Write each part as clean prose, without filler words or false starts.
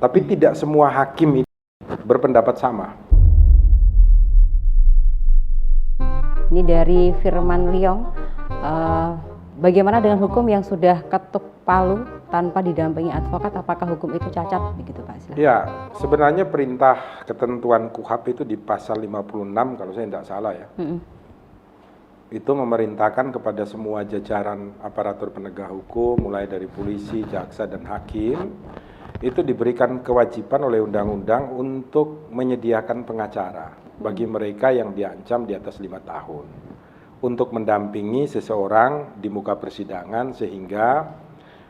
Tapi tidak semua hakim itu berpendapat sama. Ini dari Firman Liong, bagaimana dengan hukum yang sudah ketuk palu tanpa didampingi advokat, apakah hukum itu cacat begitu Pak? Silahkan. Ya, sebenarnya perintah ketentuan KUHP itu di pasal 56 kalau saya tidak salah ya. Itu memerintahkan kepada semua jajaran aparatur penegak hukum, mulai dari polisi, jaksa, dan hakim, itu diberikan kewajiban oleh undang-undang untuk menyediakan pengacara bagi mereka yang diancam di atas 5 tahun untuk mendampingi seseorang di muka persidangan sehingga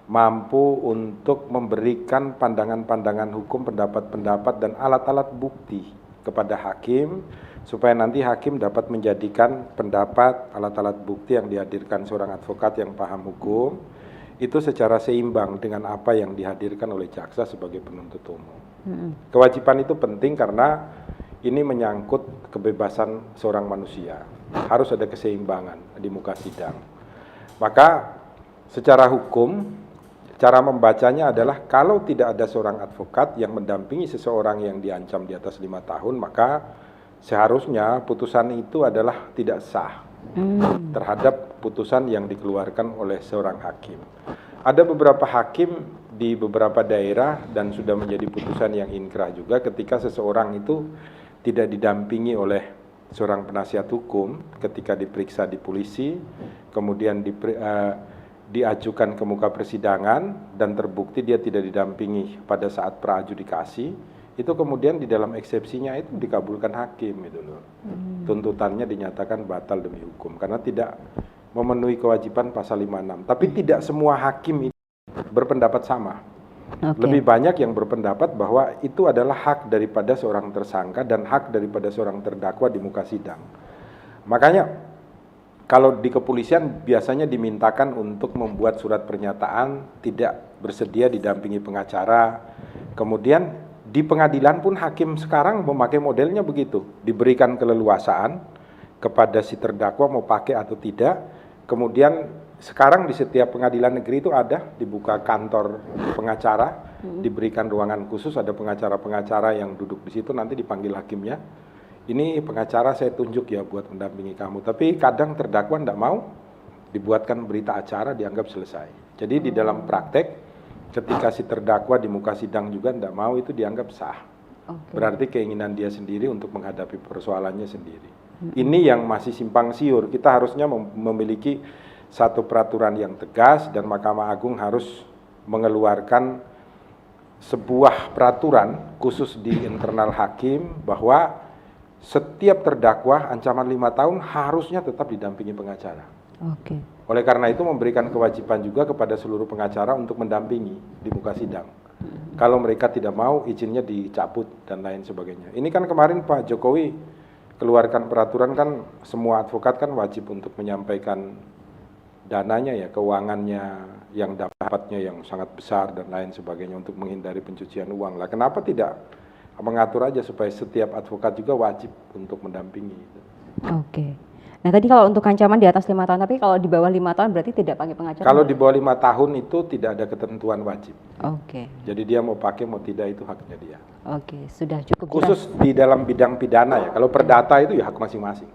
mampu untuk memberikan pandangan-pandangan hukum, pendapat-pendapat, dan alat-alat bukti kepada hakim supaya nanti hakim dapat menjadikan pendapat, alat-alat bukti yang dihadirkan seorang advokat yang paham hukum itu secara seimbang dengan apa yang dihadirkan oleh jaksa sebagai penuntut umum. Kewajiban itu penting karena ini menyangkut kebebasan seorang manusia. Harus ada keseimbangan di muka sidang. Maka secara hukum, cara membacanya adalah kalau tidak ada seorang advokat yang mendampingi seseorang yang diancam di atas 5 tahun, maka seharusnya putusan itu adalah tidak sah terhadap putusan yang dikeluarkan oleh seorang hakim. Ada beberapa hakim di beberapa daerah dan sudah menjadi putusan yang inkrah juga ketika seseorang itu tidak didampingi oleh seorang penasihat hukum ketika diperiksa di polisi, kemudian diajukan ke muka persidangan dan terbukti dia tidak didampingi pada saat praadjudikasi, itu kemudian di dalam eksepsinya itu dikabulkan hakim gitu loh. Tuntutannya dinyatakan batal demi hukum karena tidak memenuhi kewajiban pasal 56. Tapi tidak semua hakim itu berpendapat sama. Lebih banyak yang berpendapat bahwa itu adalah hak daripada seorang tersangka dan hak daripada seorang terdakwa di muka sidang. Makanya kalau di kepolisian biasanya dimintakan untuk membuat surat pernyataan tidak bersedia didampingi pengacara. Kemudian di pengadilan pun hakim sekarang memakai modelnya begitu, diberikan keleluasaan kepada si terdakwa mau pakai atau tidak. Kemudian sekarang di setiap pengadilan negeri itu ada dibuka kantor pengacara, diberikan ruangan khusus, ada pengacara-pengacara yang duduk di situ, nanti dipanggil hakimnya. Ini pengacara saya tunjuk ya buat mendampingi kamu. Tapi kadang terdakwa tidak mau, dibuatkan berita acara dianggap selesai. Jadi di dalam praktek ketika si terdakwa di muka sidang juga tidak mau, itu dianggap sah. Berarti keinginan dia sendiri untuk menghadapi persoalannya sendiri. Ini yang masih simpang siur. Kita harusnya memiliki satu peraturan yang tegas dan Mahkamah Agung harus mengeluarkan sebuah peraturan khusus di internal hakim bahwa setiap terdakwa ancaman 5 tahun harusnya tetap didampingi pengacara. Oleh karena itu memberikan kewajiban juga kepada seluruh pengacara untuk mendampingi di muka sidang. Kalau mereka tidak mau, izinnya dicabut dan lain sebagainya. Ini kan kemarin Pak Jokowi keluarkan peraturan kan semua advokat kan wajib untuk menyampaikan dananya ya, keuangannya yang dapatnya yang sangat besar dan lain sebagainya untuk menghindari pencucian uang. Lah kenapa tidak mengatur aja supaya setiap advokat juga wajib untuk mendampingi. Nah tadi kalau untuk ancaman di atas 5 tahun, tapi kalau di bawah 5 tahun berarti tidak pakai pengacara? Kalau di bawah 5 tahun itu tidak ada ketentuan wajib. Jadi dia mau pakai mau tidak itu haknya dia. Sudah cukup khusus jelas. Di dalam bidang pidana ya, kalau perdata itu ya hak masing-masing.